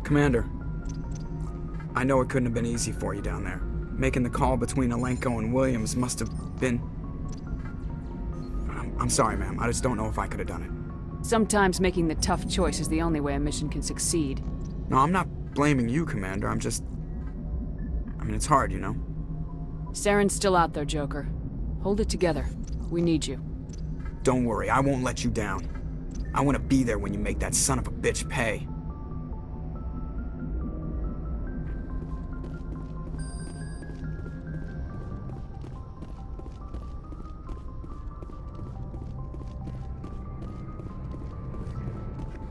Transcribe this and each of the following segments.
Commander, I know it couldn't have been easy for you down there. Making the call between Alenko and Williams must have been... I'm sorry, ma'am. I just don't know if I could have done it. Sometimes making the tough choice is the only way a mission can succeed. No, I'm not blaming you, Commander. I'm just... I mean, it's hard, you know? Saren's still out there, Joker. Hold it together. We need you. Don't worry, I won't let you down. I want to be there when you make that son of a bitch pay.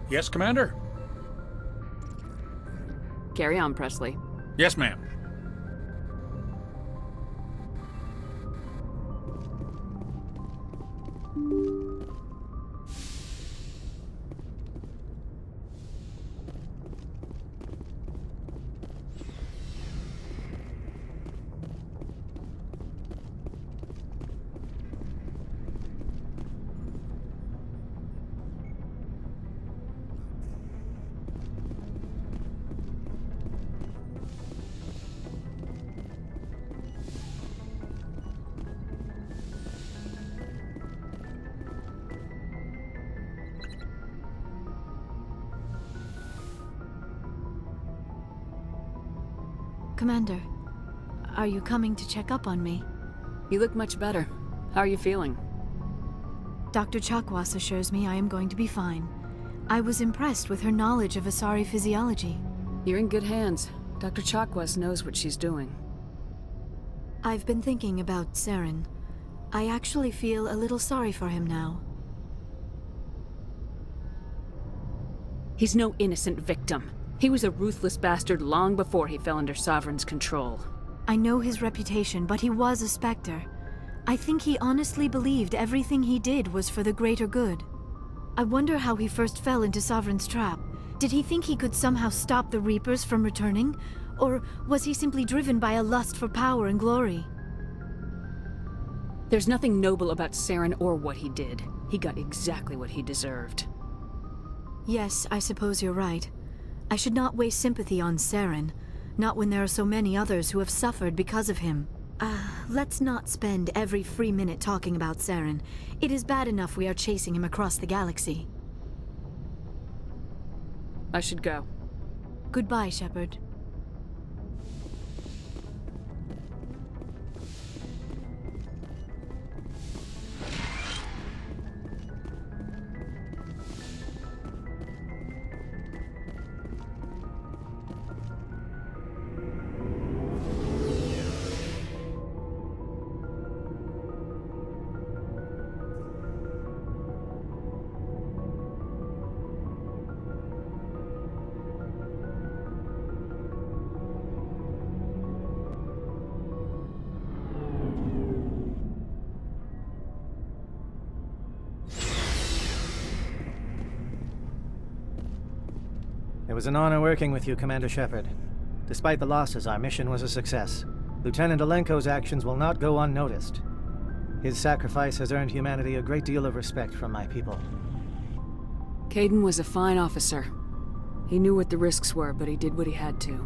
Yes, Commander? Carry on, Presley. Yes, ma'am. Commander, are you coming to check up on me? You look much better. How are you feeling? Dr. Chakwas assures me I am going to be fine. I was impressed with her knowledge of Asari physiology. You're in good hands. Dr. Chakwas knows what she's doing. I've been thinking about Saren. I actually feel a little sorry for him now. He's no innocent victim. He was a ruthless bastard long before he fell under Sovereign's control. I know his reputation, but he was a Spectre. I think he honestly believed everything he did was for the greater good. I wonder how he first fell into Sovereign's trap. Did he think he could somehow stop the Reapers from returning? Or was he simply driven by a lust for power and glory? There's nothing noble about Saren or what he did. He got exactly what he deserved. Yes, I suppose you're right. I should not waste sympathy on Saren, not when there are so many others who have suffered because of him. Let's not spend every free minute talking about Saren. It is bad enough we are chasing him across the galaxy. I should go. Goodbye, Shepard. It was an honor working with you, Commander Shepard. Despite the losses, our mission was a success. Lieutenant Alenko's actions will not go unnoticed. His sacrifice has earned humanity a great deal of respect from my people. Kaidan was a fine officer. He knew what the risks were, but he did what he had to.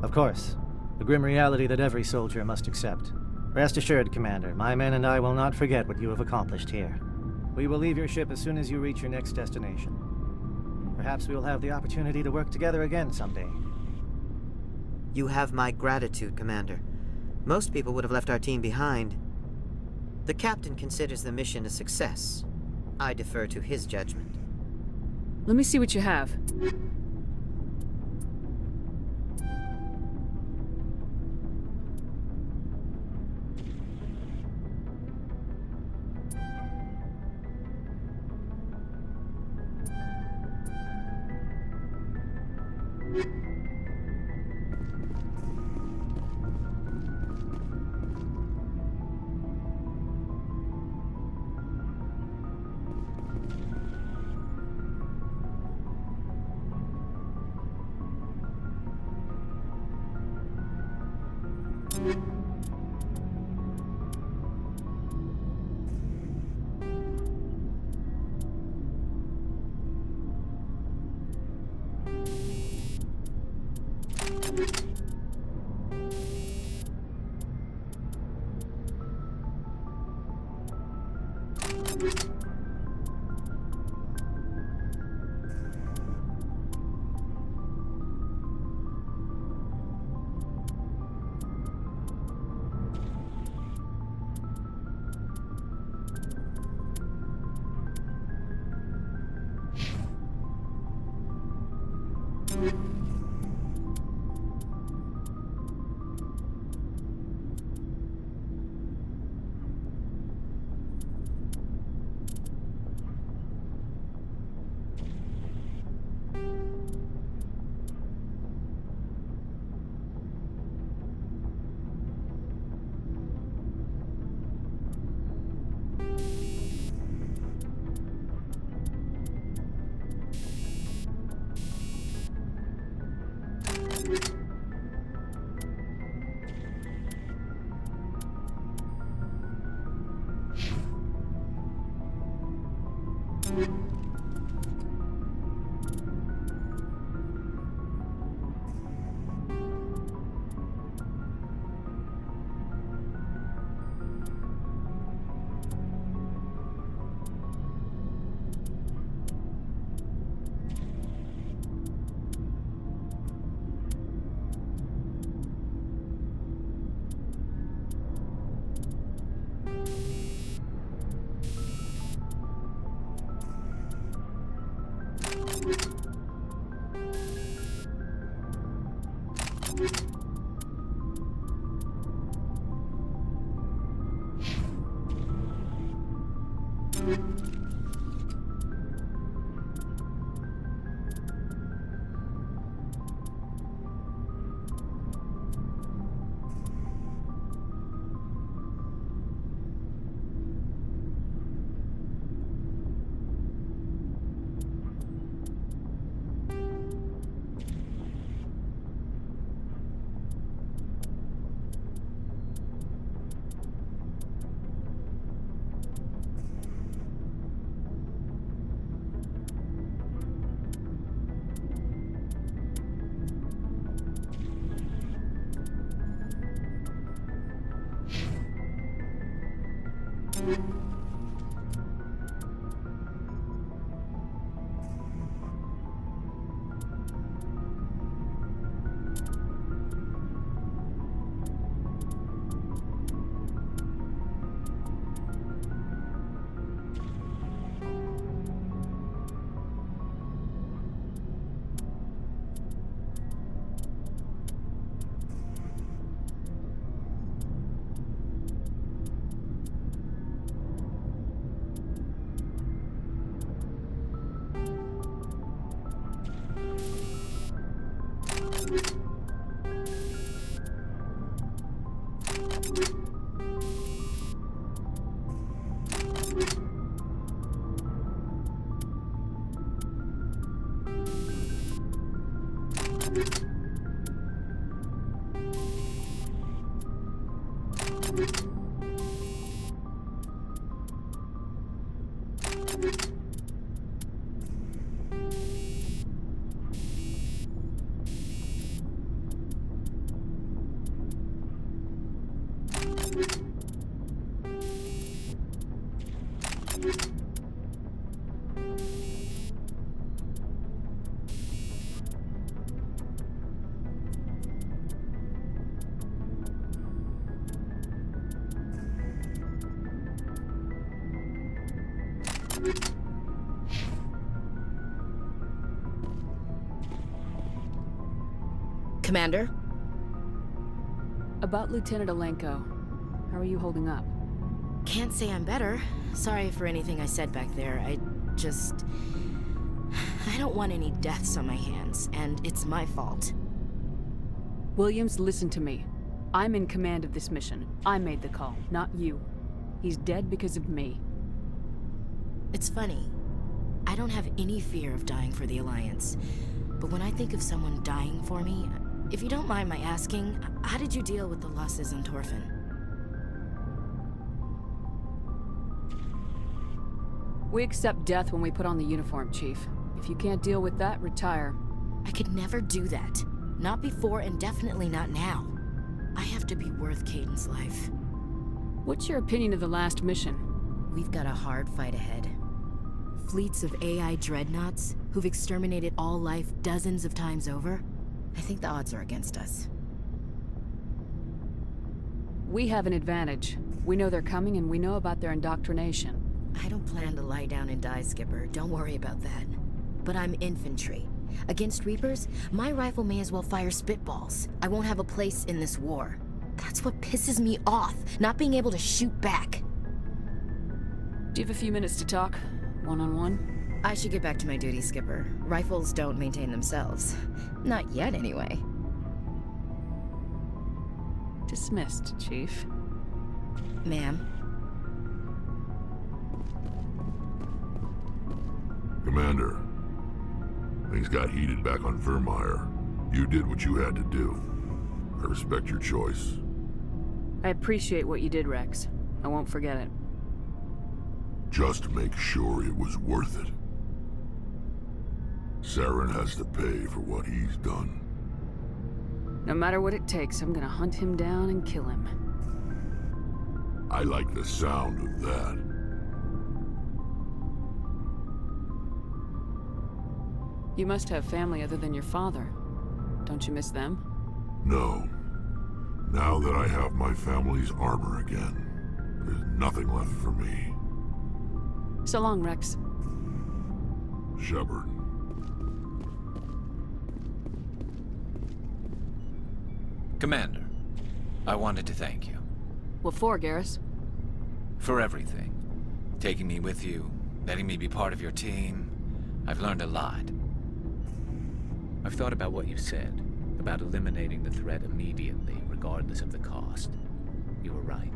Of course. The grim reality that every soldier must accept. Rest assured, Commander, my men and I will not forget what you have accomplished here. We will leave your ship as soon as you reach your next destination. Perhaps we will have the opportunity to work together again someday. You have my gratitude, Commander. Most people would have left our team behind. The captain considers the mission a success. I defer to his judgment. Let me see what you have. Commander? About Lieutenant Alenko. How are you holding up? Can't say I'm better. Sorry for anything I said back there. I don't want any deaths on my hands, and it's my fault. Williams, listen to me. I'm in command of this mission. I made the call, not you. He's dead because of me. It's funny. I don't have any fear of dying for the Alliance. But when I think of someone dying for me, if you don't mind my asking, how did you deal with the losses on Torfin? We accept death when we put on the uniform, Chief. If you can't deal with that, retire. I could never do that. Not before and definitely not now. I have to be worth Kaiden's life. What's your opinion of the last mission? We've got a hard fight ahead. Fleets of AI dreadnoughts who've exterminated all life dozens of times over. I think the odds are against us. We have an advantage. We know they're coming and we know about their indoctrination. I don't plan to lie down and die, Skipper. Don't worry about that. But I'm infantry, Against Reapers, my rifle may as well fire spitballs. I won't have a place in this war. That's what pisses me off, not being able to shoot back. Do you have a few minutes to talk? One-on-one? I should get back to my duty, Skipper. Rifles don't maintain themselves. Not yet, anyway. Dismissed, Chief. Ma'am. Commander, things got heated back on Vermeer. You did what you had to do. I respect your choice. I appreciate what you did, Rex. I won't forget it. Just make sure it was worth it. Saren has to pay for what he's done. No matter what it takes, I'm gonna hunt him down and kill him. I like the sound of that. You must have family other than your father. Don't you miss them? No. Now that I have my family's armor again, there's nothing left for me. So long, Rex. Shepard. Commander, I wanted to thank you. What for, Garrus? For everything. Taking me with you, letting me be part of your team. I've learned a lot. I've thought about what you said, about eliminating the threat immediately, regardless of the cost. You were right.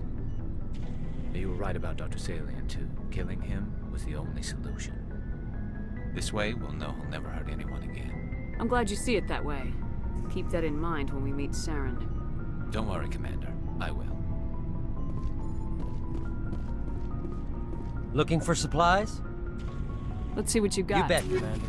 You were right about Dr. Salian, too. Killing him was the only solution. This way, we'll know he'll never hurt anyone again. I'm glad you see it that way. Keep that in mind when we meet Saren. Don't worry, Commander. I will. Looking for supplies? Let's see what you got. You bet, Commander.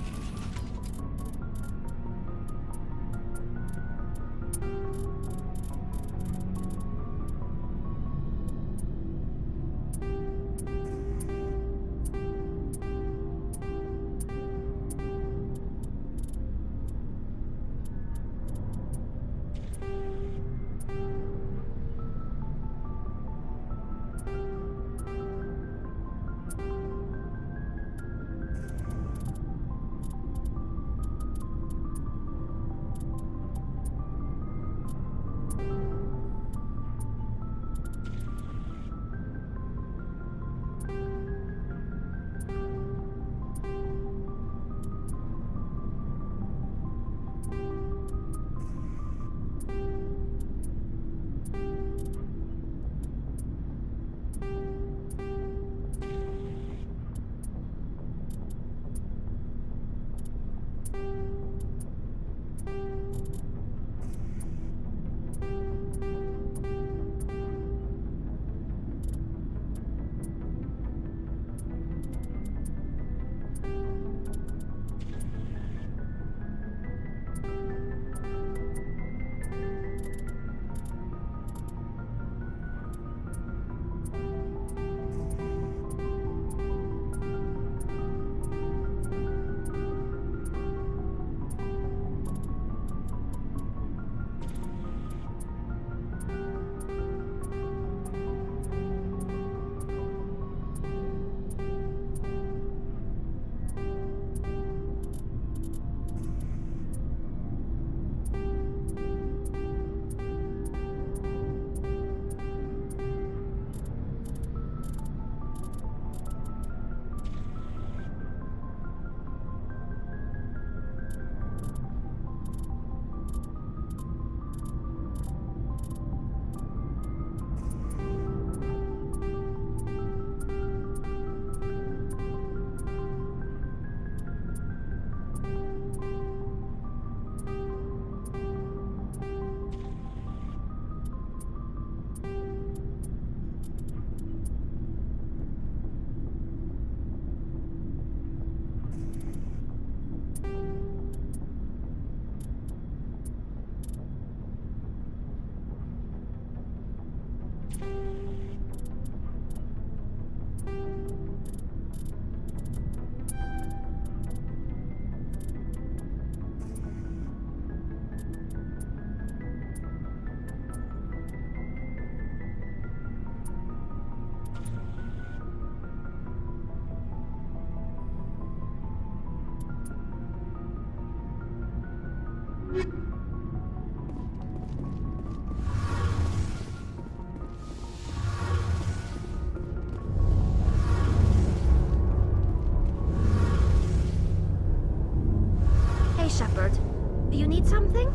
need something?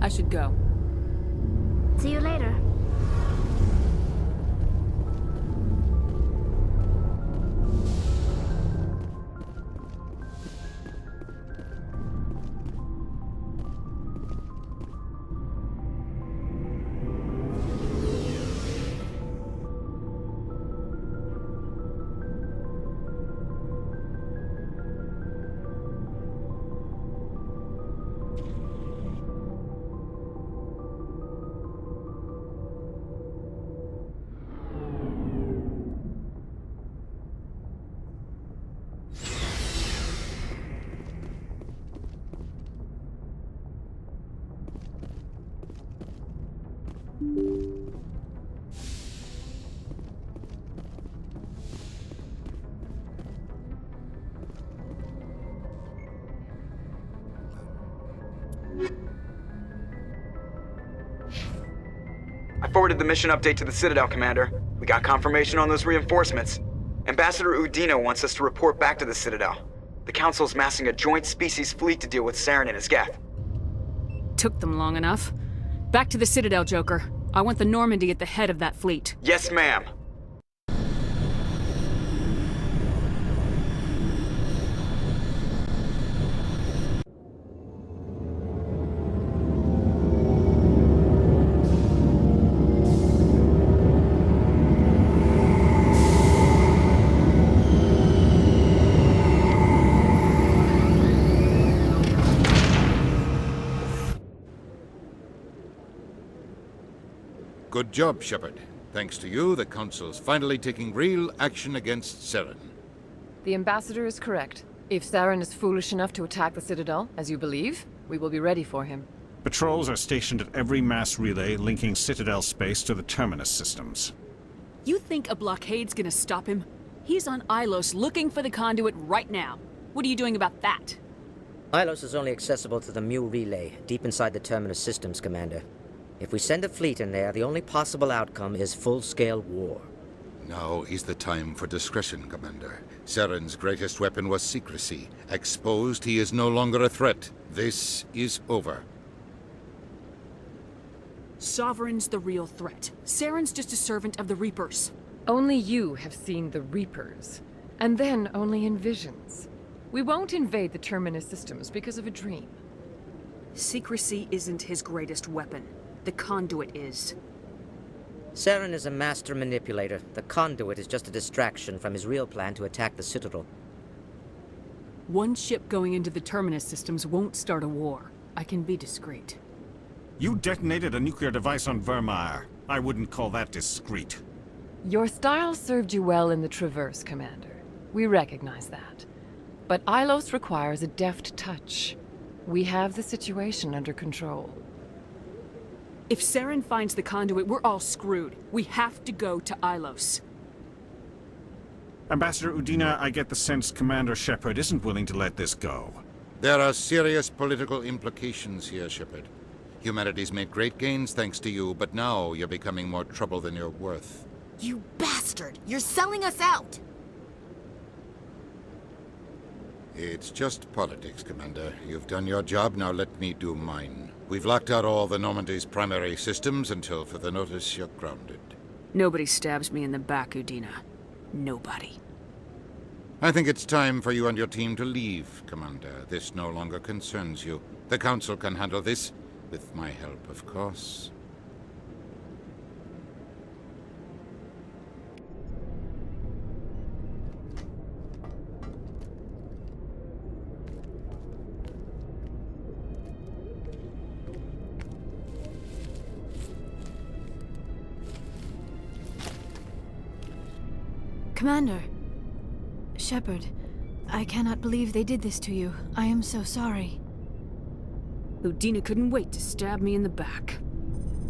I should go. See you later. I forwarded the mission update to the Citadel, Commander. We got confirmation on those reinforcements. Ambassador Udina wants us to report back to the Citadel. The Council's massing a joint species fleet to deal with Saren and his Geth. Took them long enough. Back to the Citadel, Joker. I want the Normandy at the head of that fleet. Yes, ma'am. Good job, Shepard. Thanks to you, the Council's finally taking real action against Saren. The Ambassador is correct. If Saren is foolish enough to attack the Citadel, as you believe, we will be ready for him. Patrols are stationed at every mass relay linking Citadel space to the Terminus systems. You think a blockade's gonna stop him? He's on Ilos looking for the conduit right now. What are you doing about that? Ilos is only accessible to the Mu relay, deep inside the Terminus systems, Commander. If we send a fleet in there, the only possible outcome is full-scale war. Now is the time for discretion, Commander. Saren's greatest weapon was secrecy. Exposed, he is no longer a threat. This is over. Sovereign's the real threat. Saren's just a servant of the Reapers. Only you have seen the Reapers, and then only in visions. We won't invade the Terminus systems because of a dream. Secrecy isn't his greatest weapon. The conduit is. Saren is a master manipulator. The conduit is just a distraction from his real plan to attack the Citadel. One ship going into the Terminus systems won't start a war. I can be discreet. You detonated a nuclear device on Vermeer. I wouldn't call that discreet. Your style served you well in the Traverse, Commander. We recognize that. But Ilos requires a deft touch. We have the situation under control. If Saren finds the conduit, we're all screwed. We have to go to Ilos. Ambassador Udina, I get the sense Commander Shepard isn't willing to let this go. There are serious political implications here, Shepard. Humanity's made great gains thanks to you, but now you're becoming more trouble than you're worth. You bastard! You're selling us out! It's just politics, Commander. You've done your job, now let me do mine. We've locked out all the Normandy's primary systems until further notice you're grounded. Nobody stabs me in the back, Udina. Nobody. I think it's time for you and your team to leave, Commander. This no longer concerns you. The Council can handle this, with my help, of course. Commander. Shepard, I cannot believe they did this to you. I am so sorry. Udina couldn't wait to stab me in the back.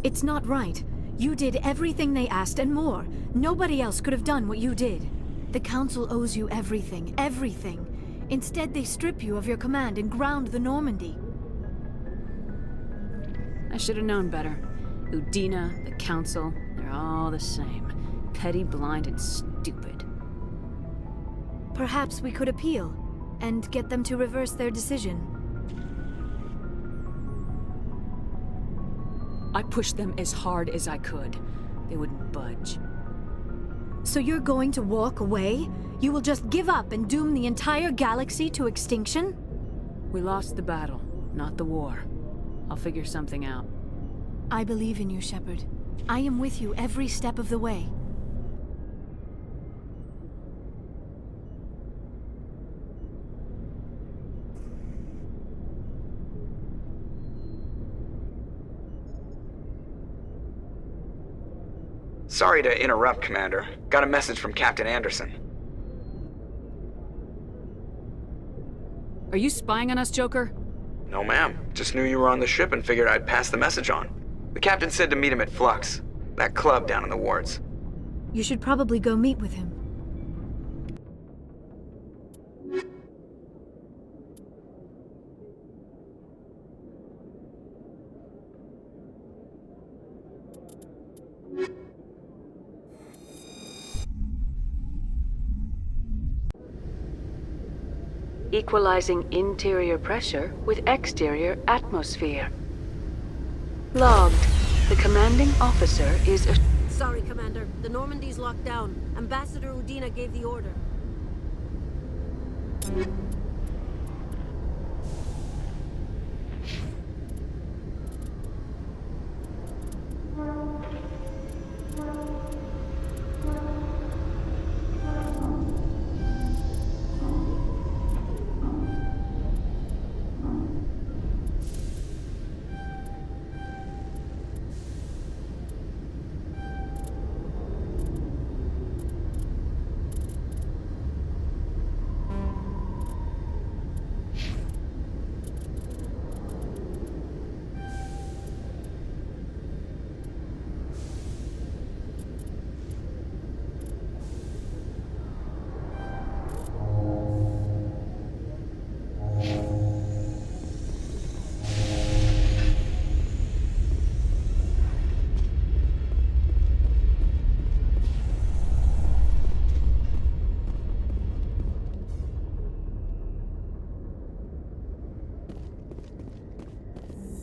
It's not right. You did everything they asked and more. Nobody else could have done what you did. The Council owes you everything, everything. Instead, they strip you of your command and ground the Normandy. I should have known better. Udina, the Council, they're all the same. Petty, blind, and stupid. Perhaps we could appeal. and get them to reverse their decision. I pushed them as hard as I could. They wouldn't budge. So you're going to walk away? You will just give up and doom the entire galaxy to extinction? We lost the battle, not the war. I'll figure something out. I believe in you, Shepard. I am with you every step of the way. Sorry to interrupt, Commander. Got a message from Captain Anderson. Are you spying on us, Joker? No, ma'am. Just knew you were on the ship and figured I'd pass the message on. The captain said to meet him at Flux, that club down in the wards. You should probably go meet with him. Equalizing interior pressure with exterior atmosphere. Logged. The commanding officer is a... Sorry, Commander. The Normandy's locked down. Ambassador Udina gave the order.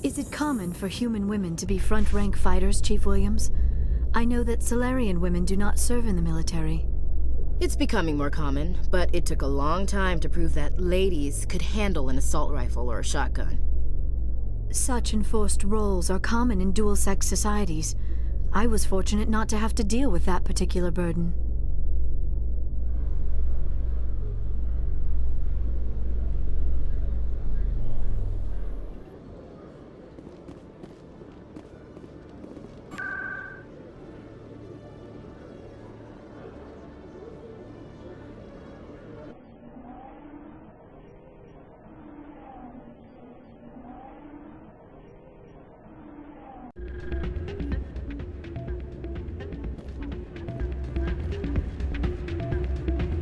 Is it common for human women to be front-rank fighters, Chief Williams? I know that Solarian women do not serve in the military. It's becoming more common, but it took a long time to prove that ladies could handle an assault rifle or a shotgun. Such enforced roles are common in dual-sex societies. I was fortunate not to have to deal with that particular burden.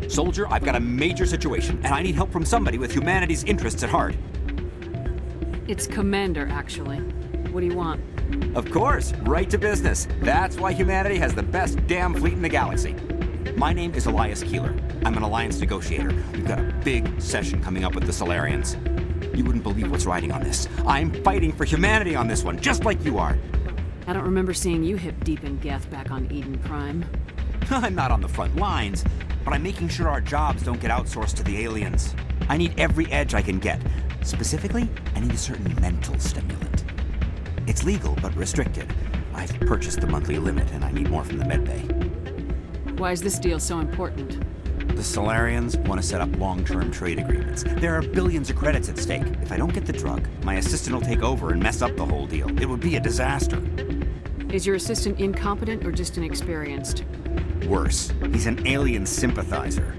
Soldier, I've got a major situation, and I need help from somebody with humanity's interests at heart. It's Commander, actually. What do you want? Of course, right to business. That's why humanity has the best damn fleet in the galaxy. My name is Elias Keeler. I'm an alliance negotiator. We've got a big session coming up with the Solarians. You wouldn't believe what's riding on this. I'm fighting for humanity on this one, just like you are. I don't remember seeing you hip deep in Geth back on Eden Prime. I'm not on the front lines, but I'm making sure our jobs don't get outsourced to the aliens. I need every edge I can get. Specifically, I need a certain mental stimulant. It's legal, but restricted. I've purchased the monthly limit, and I need more from the medbay. Why is this deal so important? The Solarians want to set up long-term trade agreements. There are billions of credits at stake. If I don't get the drug, my assistant will take over and mess up the whole deal. It would be a disaster. Is your assistant incompetent or just inexperienced? Worse, he's an alien sympathizer.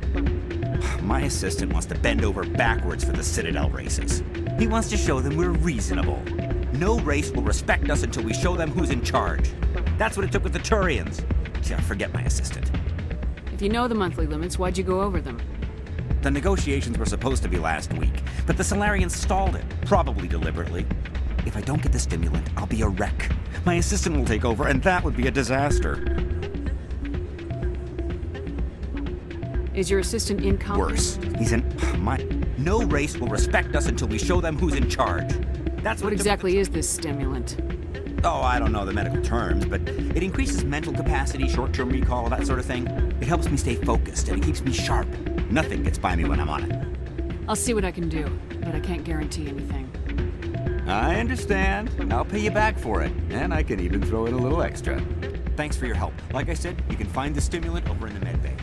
My assistant wants to bend over backwards for the Citadel races. He wants to show them we're reasonable. No race will respect us until we show them who's in charge. That's what it took with the Turians. Yeah, forget my assistant. If you know the monthly limits, why'd you go over them? The negotiations were supposed to be last week, but the Solarians stalled it, probably deliberately. If I don't get the stimulant, I'll be a wreck. My assistant will take over, and that would be a disaster. Is your assistant incompetent? Worse. He's an... no race will respect us until we show them who's in charge. That's What exactly is this stimulant? Oh, I don't know the medical terms, but it increases mental capacity, short-term recall, that sort of thing. It helps me stay focused, and it keeps me sharp. Nothing gets by me when I'm on it. I'll see what I can do, but I can't guarantee anything. I understand. I'll pay you back for it, and I can even throw in a little extra. Thanks for your help. Like I said, you can find the stimulant over in the med bay.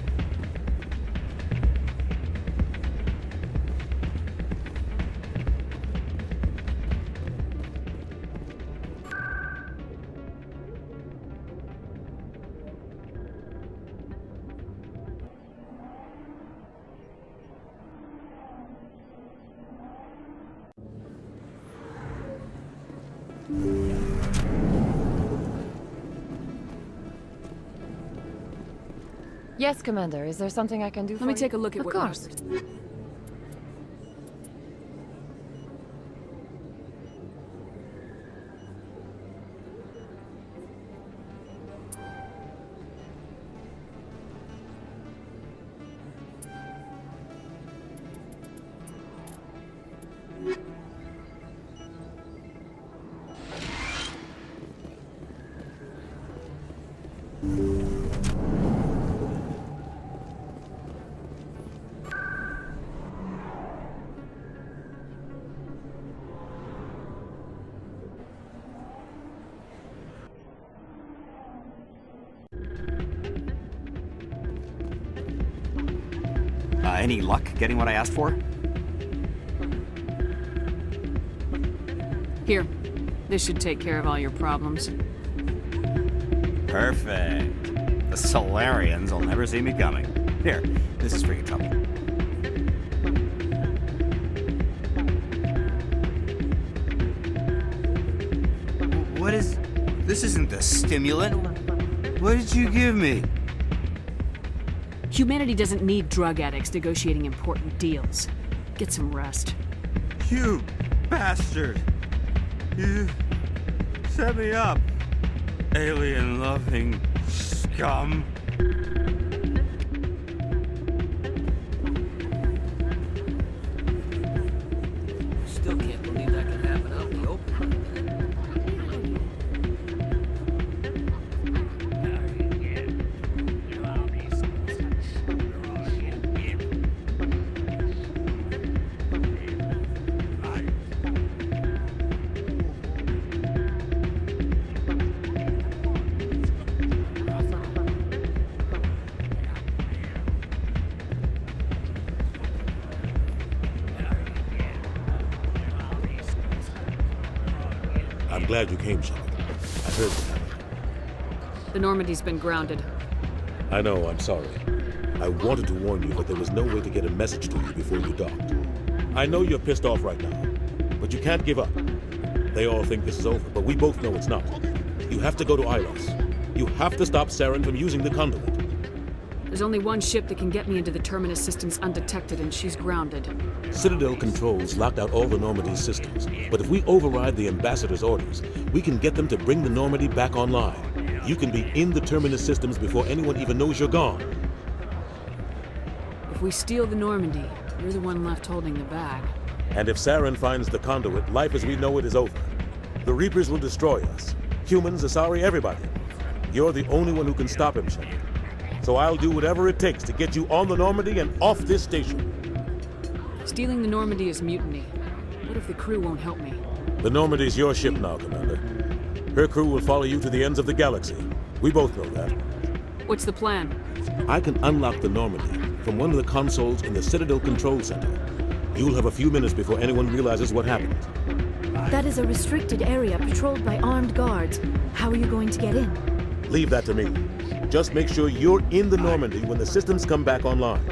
Yes, Commander. Is there something I can do for you? Let me take a look at Of what course. Any luck getting what I asked for? Here. This should take care of all your problems. Perfect. The Solarians will never see me coming. Here, this is for your trouble. What is... This isn't the stimulant. What did you give me? Humanity doesn't need drug addicts negotiating important deals. Get some rest. You bastard! You set me up, alien-loving scum. Still can't believe that can happen out in the open. I'm glad you came, Shepard. I heard what happened. The Normandy's been grounded. I know, I'm sorry. I wanted to warn you, but there was no way to get a message to you before you docked. I know you're pissed off right now, but you can't give up. They all think this is over, but we both know it's not. You have to go to Ilos. You have to stop Saren from using the conduit. There's only one ship that can get me into the Terminus systems undetected, and she's grounded. Citadel controls locked out all the Normandy's systems, but if we override the Ambassador's orders, we can get them to bring the Normandy back online. You can be in the Terminus systems before anyone even knows you're gone. If we steal the Normandy, you're the one left holding the bag. And if Saren finds the conduit, life as we know it is over. The Reapers will destroy us. Humans, Asari, everybody. You're the only one who can stop him, Shepard. So I'll do whatever it takes to get you on the Normandy and off this station. Stealing the Normandy is mutiny. What if the crew won't help me? The Normandy's your ship now, Commander. Her crew will follow you to the ends of the galaxy. We both know that. What's the plan? I can unlock the Normandy from one of the consoles in the Citadel Control Center. You'll have a few minutes before anyone realizes what happened. That is a restricted area patrolled by armed guards. How are you going to get in? Leave that to me. Just make sure you're in the Normandy when the systems come back online.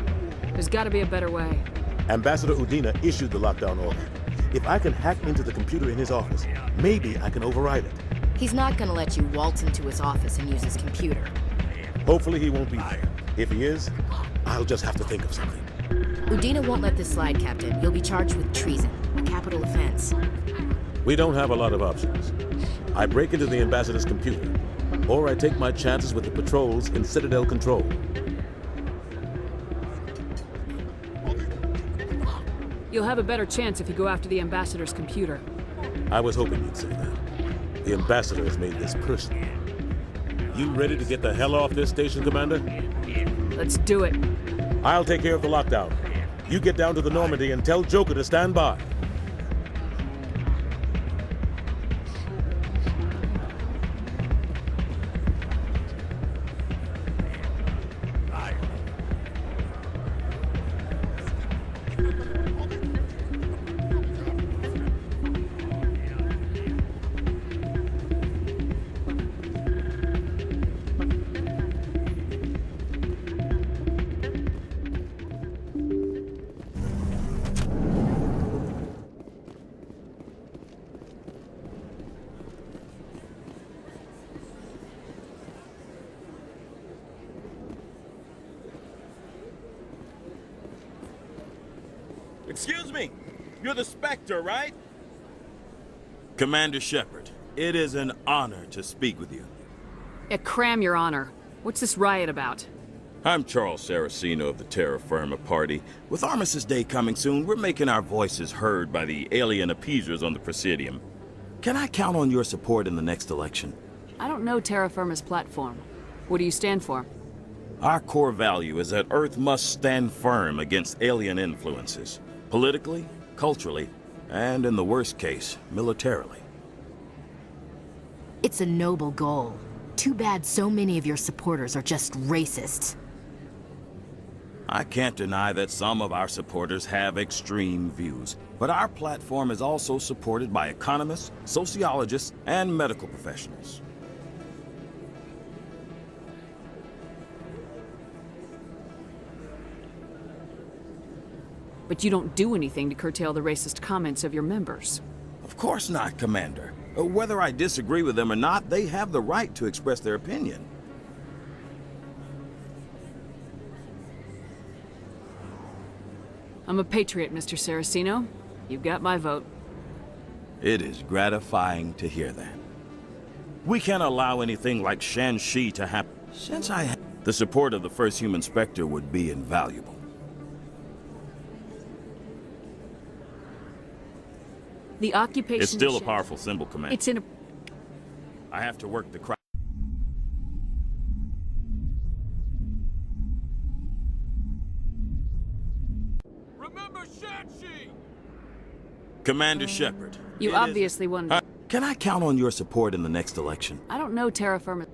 There's gotta be a better way. Ambassador Udina issued the lockdown order. If I can hack into the computer in his office, maybe I can override it. He's not gonna let you waltz into his office and use his computer. Hopefully he won't be there. If he is, I'll just have to think of something. Udina won't let this slide, Captain. You'll be charged with treason, a capital offense. We don't have a lot of options. I break into the Ambassador's computer, or I take my chances with the patrols in Citadel Control. You'll have a better chance if you go after the Ambassador's computer. I was hoping you'd say that. The Ambassador has made this personal. You ready to get the hell off this station, Commander? Let's do it. I'll take care of the lockdown. You get down to the Normandy and tell Joker to stand by. Excuse me, you're the Spectre, right? Commander Shepard, it is an honor to speak with you. Cram, Your Honor. What's this riot about? I'm Charles Saraceno of the Terra Firma Party. With Armistice Day coming soon, we're making our voices heard by the alien appeasers on the Presidium. Can I count on your support in the next election? I don't know Terra Firma's platform. What do you stand for? Our core value is that Earth must stand firm against alien influences. Politically, culturally, and in the worst case, militarily. It's a noble goal. Too bad so many of your supporters are just racists. I can't deny that some of our supporters have extreme views, but our platform is also supported by economists, sociologists, and medical professionals. But you don't do anything to curtail the racist comments of your members. Of course not, Commander. Whether I disagree with them or not, they have the right to express their opinion. I'm a patriot, Mr. Saraceno. You got my vote. It is gratifying to hear that. We can't allow anything like Shan-Shi to happen. The support of the first human Spectre would be invaluable. The occupation... It's still a powerful symbol, Commander. It's in a... I have to work the crowd. Remember Shan-Shi! Commander Shepard. You obviously won. Can I count on your support in the next election? I don't know Terra Firma.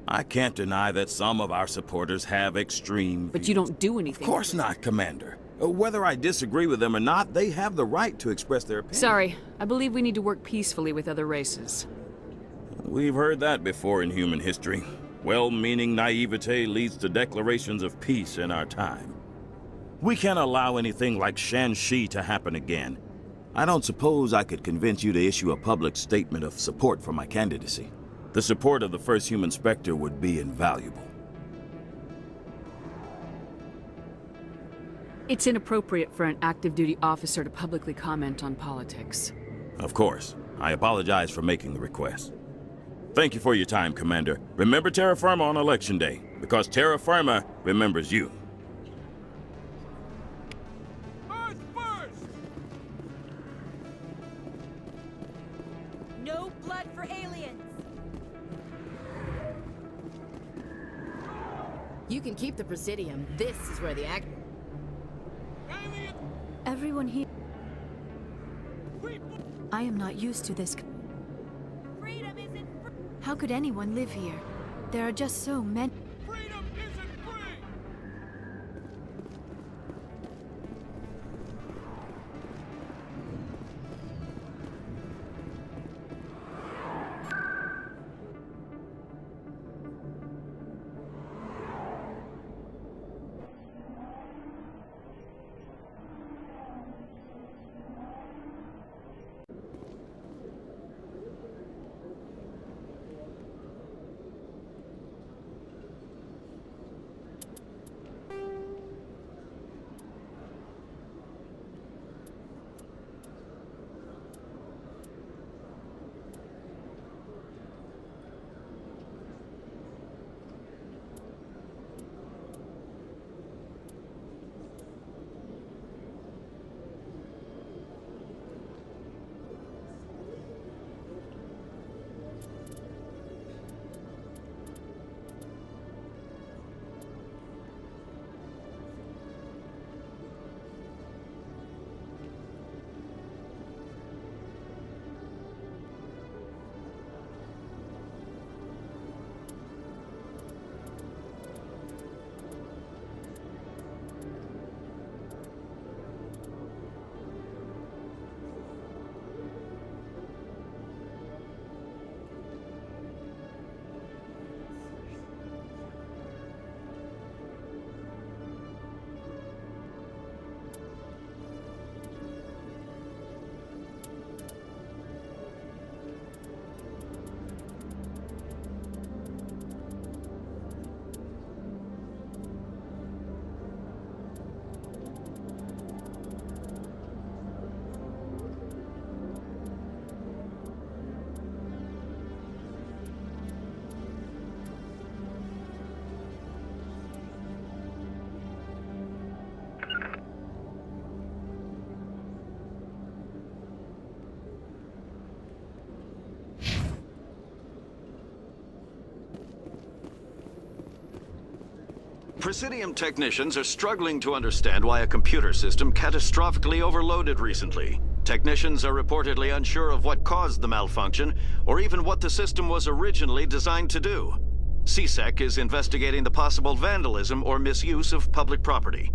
I can't deny that some of our supporters have extreme But you don't do anything. Of course not, Commander. Whether I disagree with them or not, they have the right to express their opinion. Sorry, I believe we need to work peacefully with other races. We've heard that before in human history. Well-meaning naivete leads to declarations of peace in our time. We can't allow anything like Shan-Shi to happen again. I don't suppose I could convince you to issue a public statement of support for my candidacy. The support of the first human Spectre would be invaluable. It's inappropriate for an active duty officer to publicly comment on politics. Of course. I apologize for making the request. Thank you for your time, Commander. Remember Terra Firma on Election Day, because Terra Firma remembers you. Earth first! No blood for aliens! You can keep the Presidium. This is where the act... Everyone here... I am not used to this. Freedom isn't free! How could anyone live here? There are just so many... Freedom isn't free! Presidium technicians are struggling to understand why a computer system catastrophically overloaded recently. Technicians are reportedly unsure of what caused the malfunction, or even what the system was originally designed to do. CSEC is investigating the possible vandalism or misuse of public property.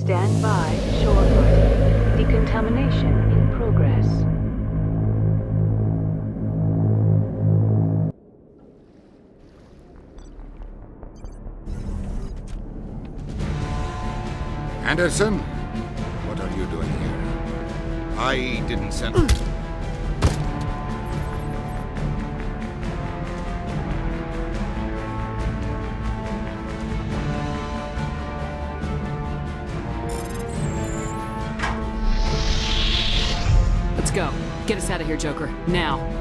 Stand by, shore party. Decontamination in progress. Anderson? What are you doing here? I didn't send... Let's go. Get us out of here, Joker. Now.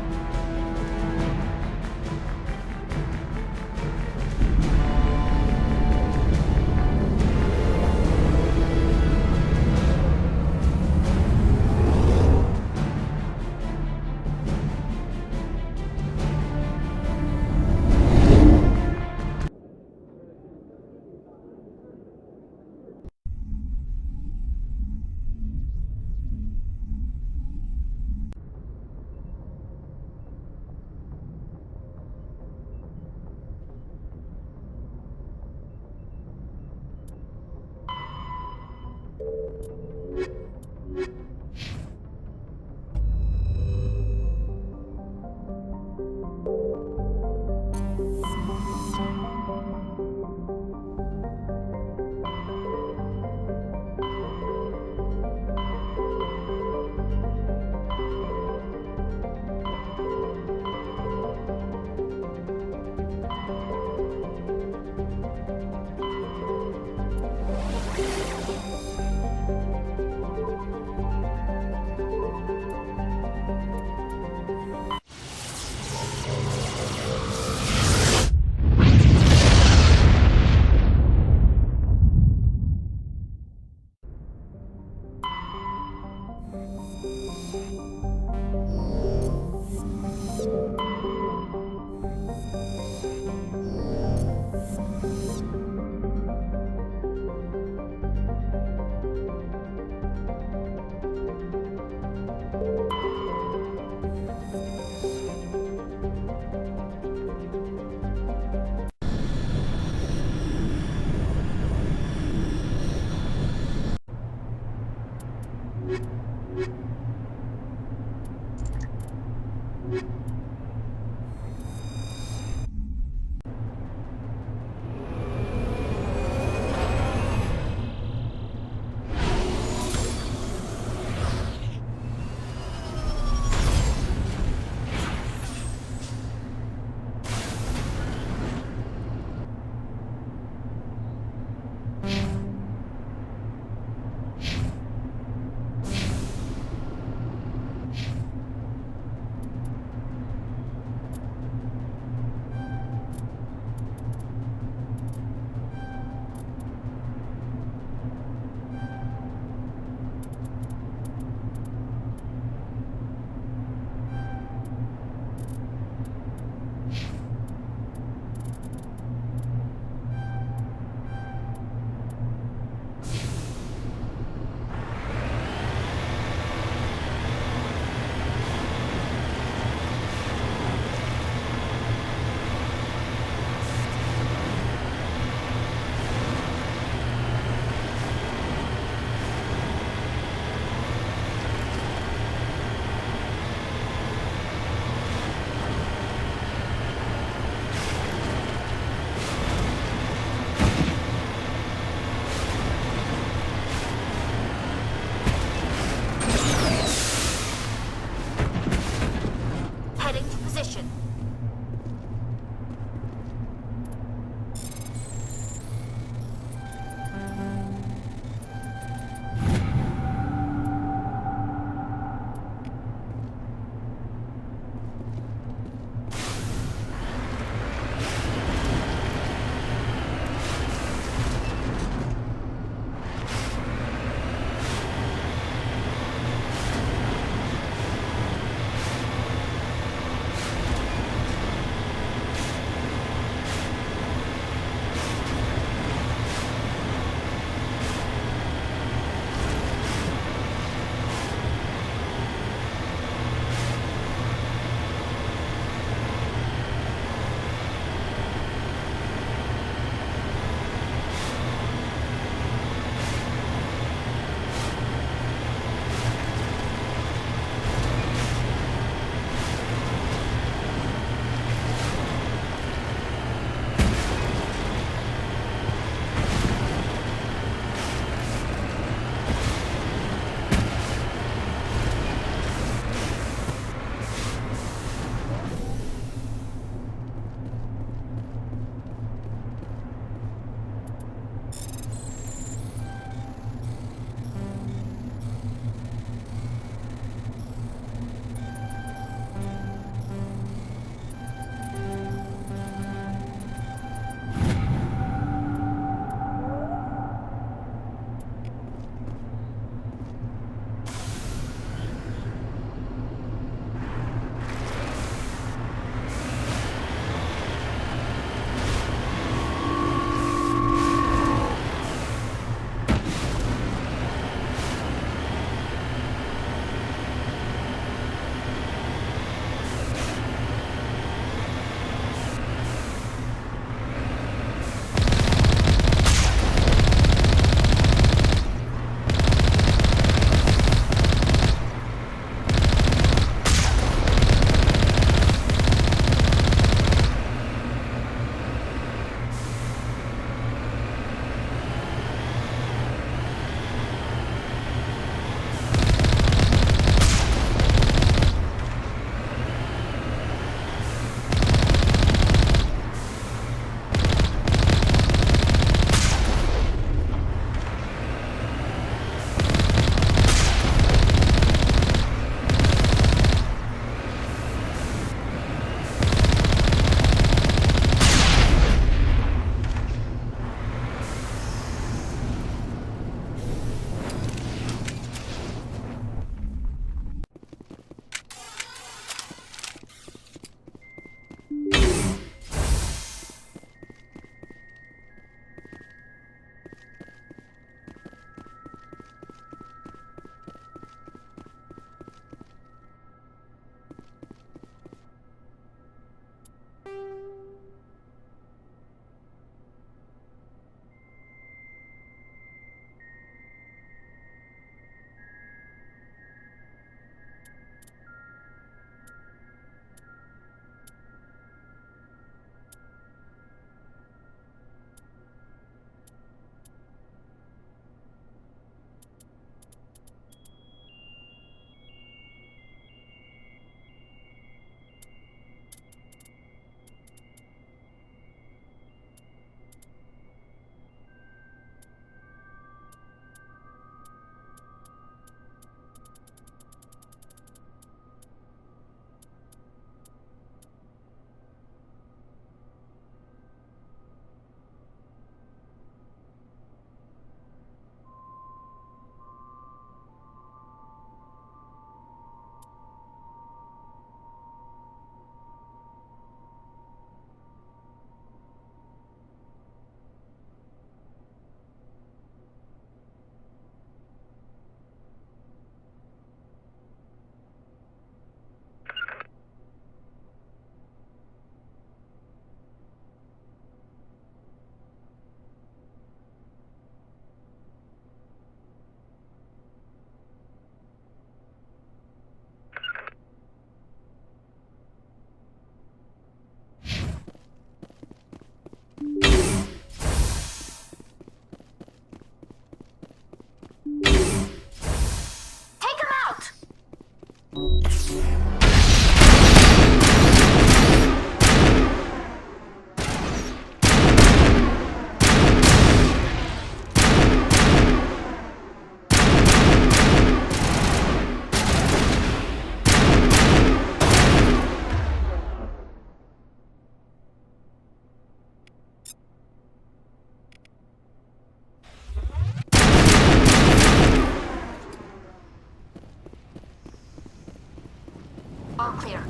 clear.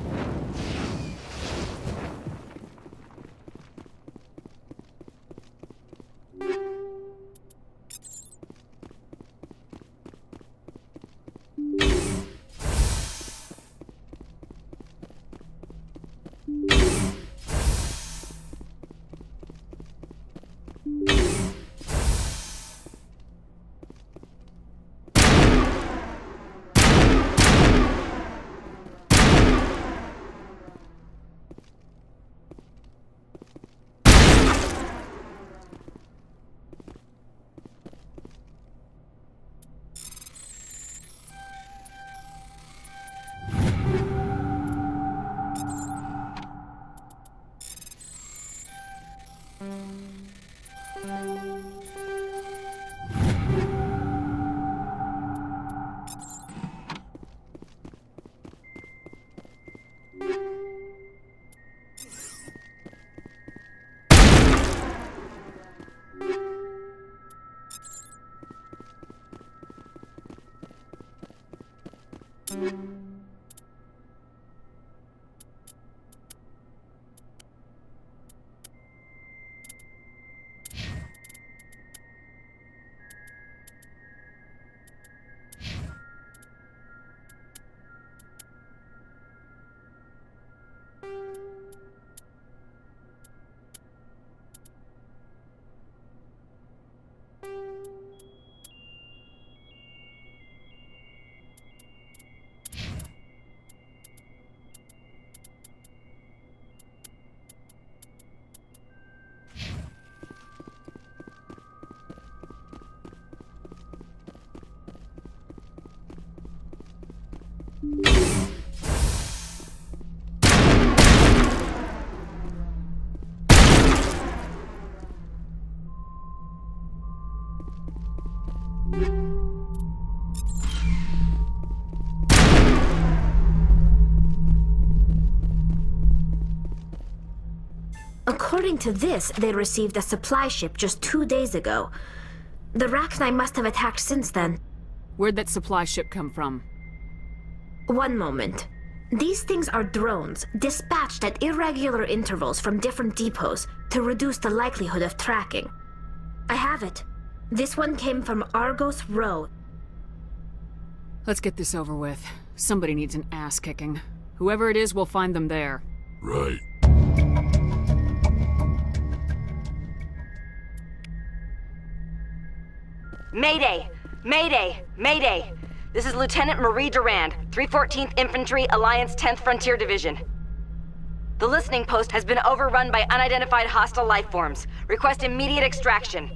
According to this, they received a supply ship just 2 days ago. The Rachni must have attacked since then. Where'd that supply ship come from? One moment. These things are drones, dispatched at irregular intervals from different depots to reduce the likelihood of tracking. I have it. This one came from Argos Row. Let's get this over with. Somebody needs an ass kicking. Whoever it is, we'll find them there. Right. Mayday! Mayday! Mayday! This is Lieutenant Marie Durand, 314th Infantry, Alliance 10th Frontier Division. The listening post has been overrun by unidentified hostile life forms. Request immediate extraction.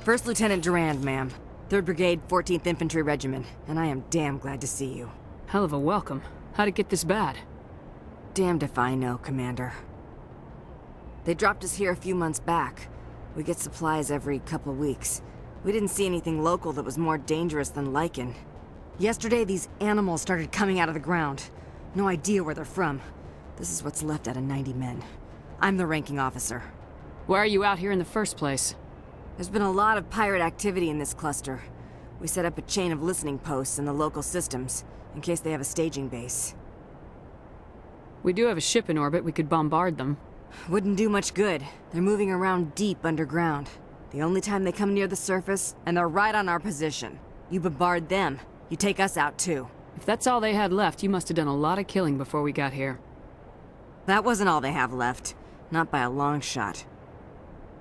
First Lieutenant Durand, ma'am. 3rd Brigade, 14th Infantry Regiment, and I am damn glad to see you. Hell of a welcome. How'd it get this bad? Damned if I know, Commander. They dropped us here a few months back. We get supplies every couple weeks. We didn't see anything local that was more dangerous than lichen. Yesterday, these animals started coming out of the ground. No idea where they're from. This is what's left out of 90 men. I'm the ranking officer. Why are you out here in the first place? There's been a lot of pirate activity in this cluster. We set up a chain of listening posts in the local systems, in case they have a staging base. We do have a ship in orbit. We could bombard them. Wouldn't do much good. They're moving around deep underground. The only time they come near the surface, and they're right on our position. You bombard them, you take us out too. If that's all they had left, you must have done a lot of killing before we got here. That wasn't all they have left. Not by a long shot.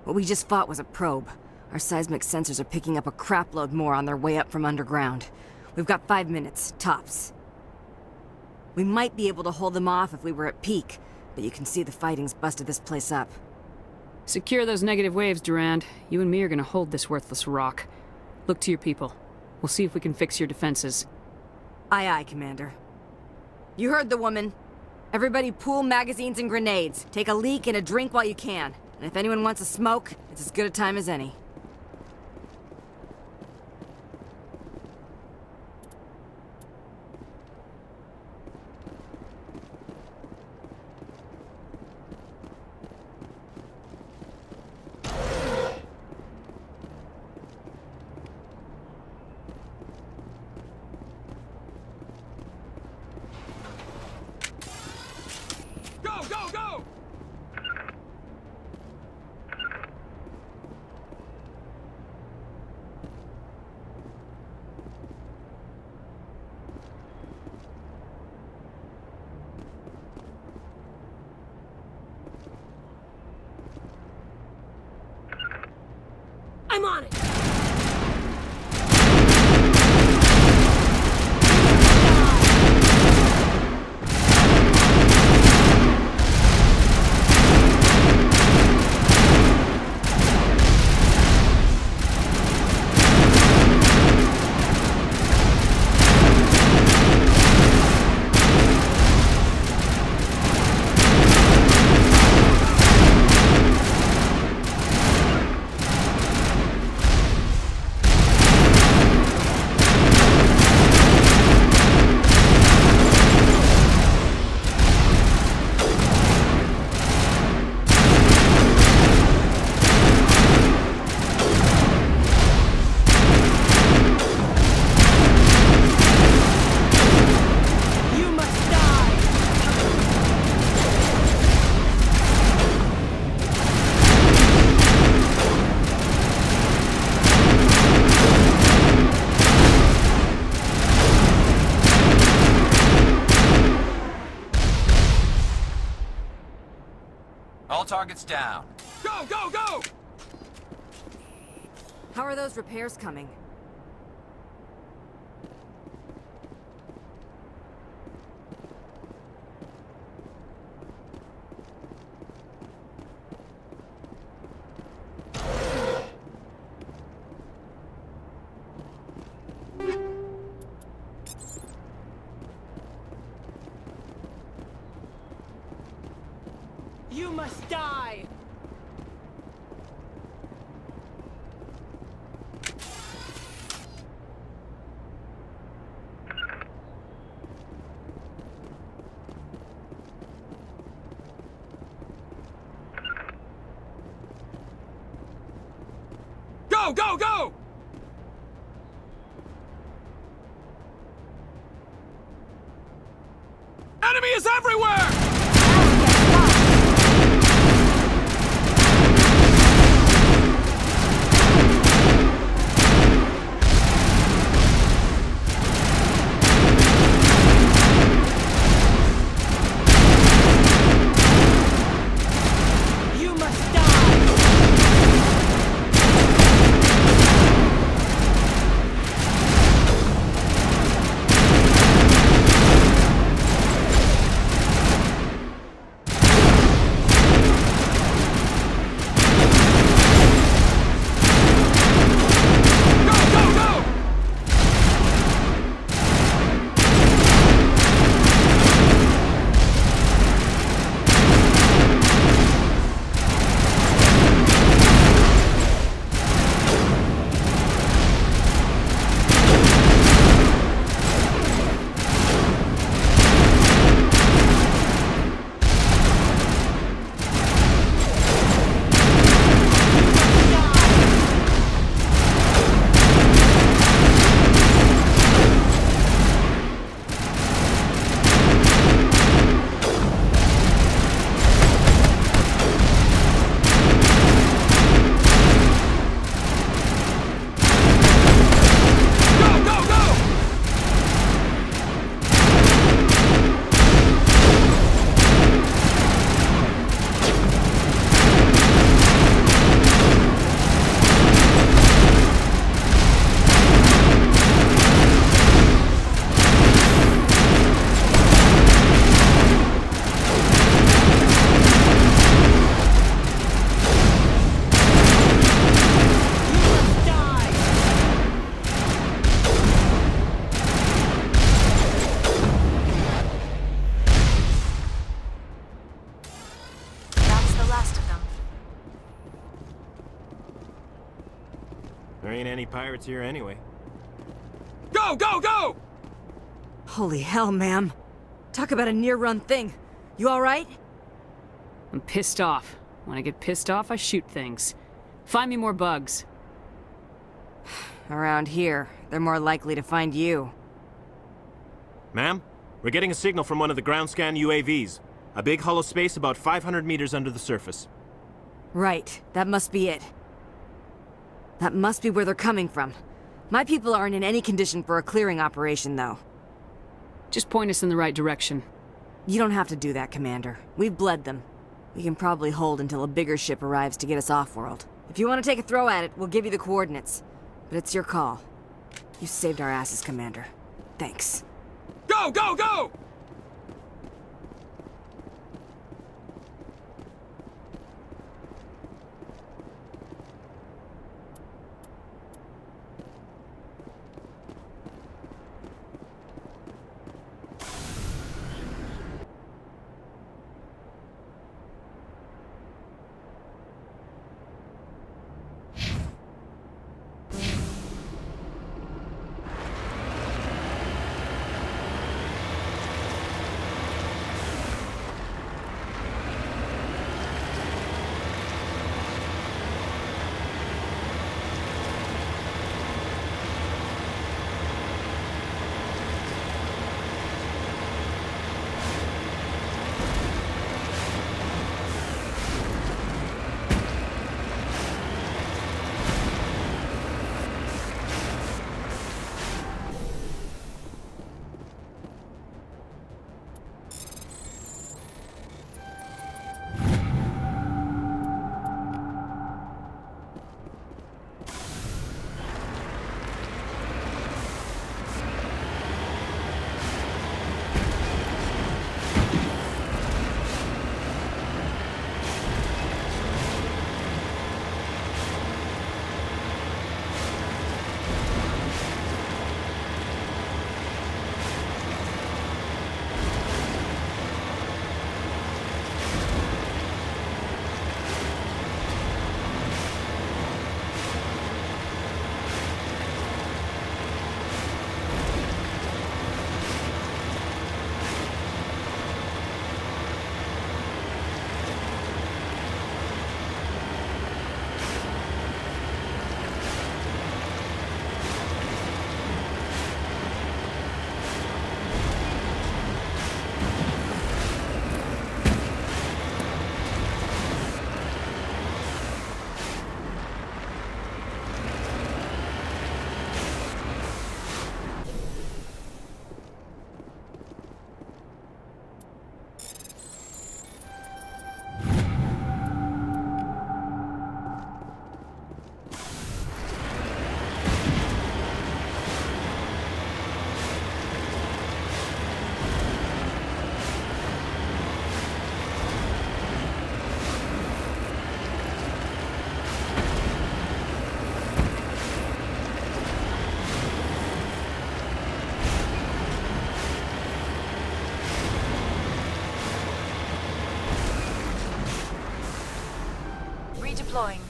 What we just fought was a probe. Our seismic sensors are picking up a crapload more on their way up from underground. We've got 5 minutes, tops. We might be able to hold them off if we were at peak, but you can see the fighting's busted this place up. Secure those negative waves, Durand. You and me are gonna hold this worthless rock. Look to your people. We'll see if we can fix your defenses. Aye, aye, Commander. You heard the woman. Everybody pool magazines and grenades. Take a leak and a drink while you can. And if anyone wants a smoke, it's as good a time as any. Go, go, go! I'm on it! All targets down. Go, go, go! How are those repairs coming? You must die! Go, go, go! Enemy is everywhere! You must die! ain't any pirates here anyway. Go, go, go! Holy hell, ma'am. Talk about a near-run thing. You alright? I'm pissed off. When I get pissed off, I shoot things. Find me more bugs. Around here, they're more likely to find you. Ma'am, we're getting a signal from one of the ground scan UAVs. A big hollow space about 500 meters under the surface. Right, that must be it. That must be where they're coming from. My people aren't in any condition for a clearing operation, though. Just point us in the right direction. You don't have to do that, Commander. We've bled them. We can probably hold until a bigger ship arrives to get us off-world. If you want to take a throw at it, we'll give you the coordinates. But it's your call. You saved our asses, Commander. Thanks. Go, go, go! Redeploying.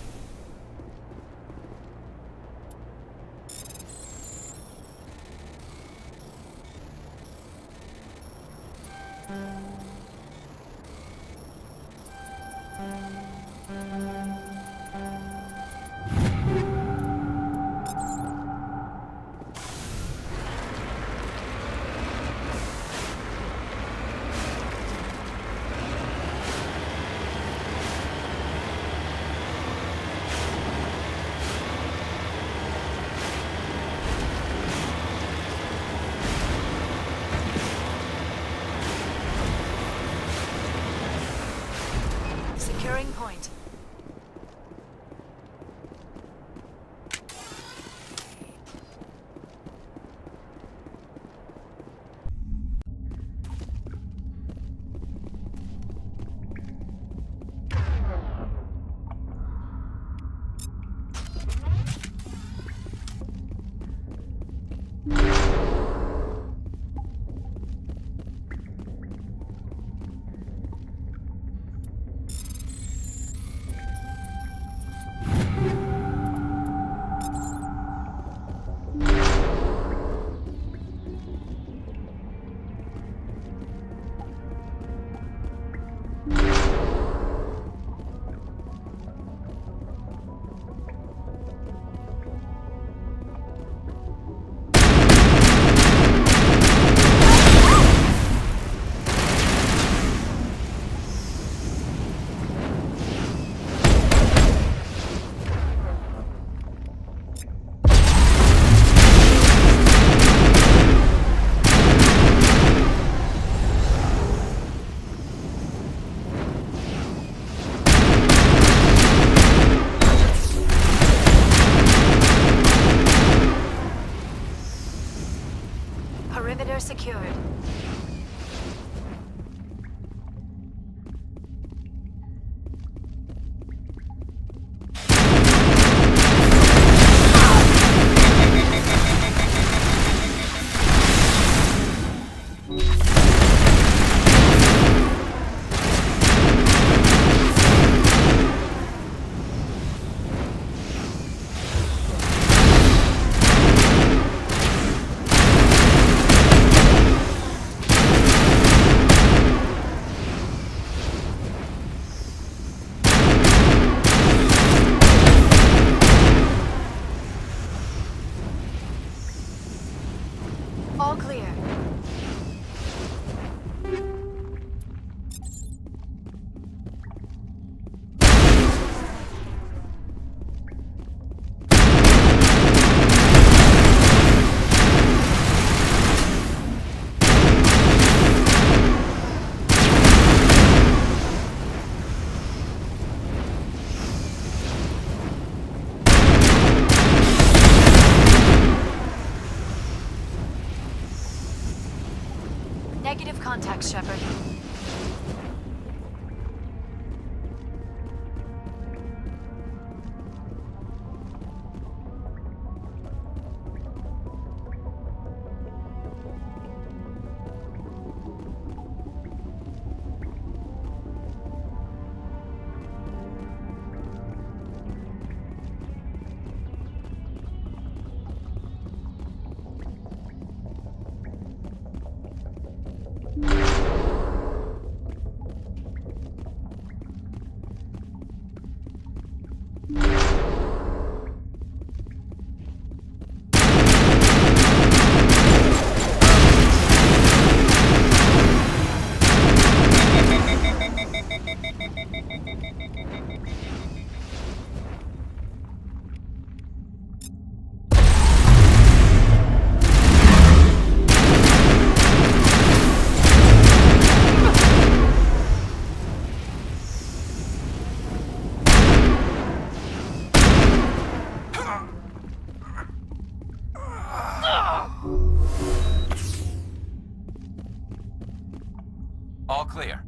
Securing point. Perimeter secured. All clear. Negative contact, Shepard. All clear.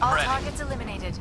All targets eliminated.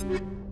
Mayday!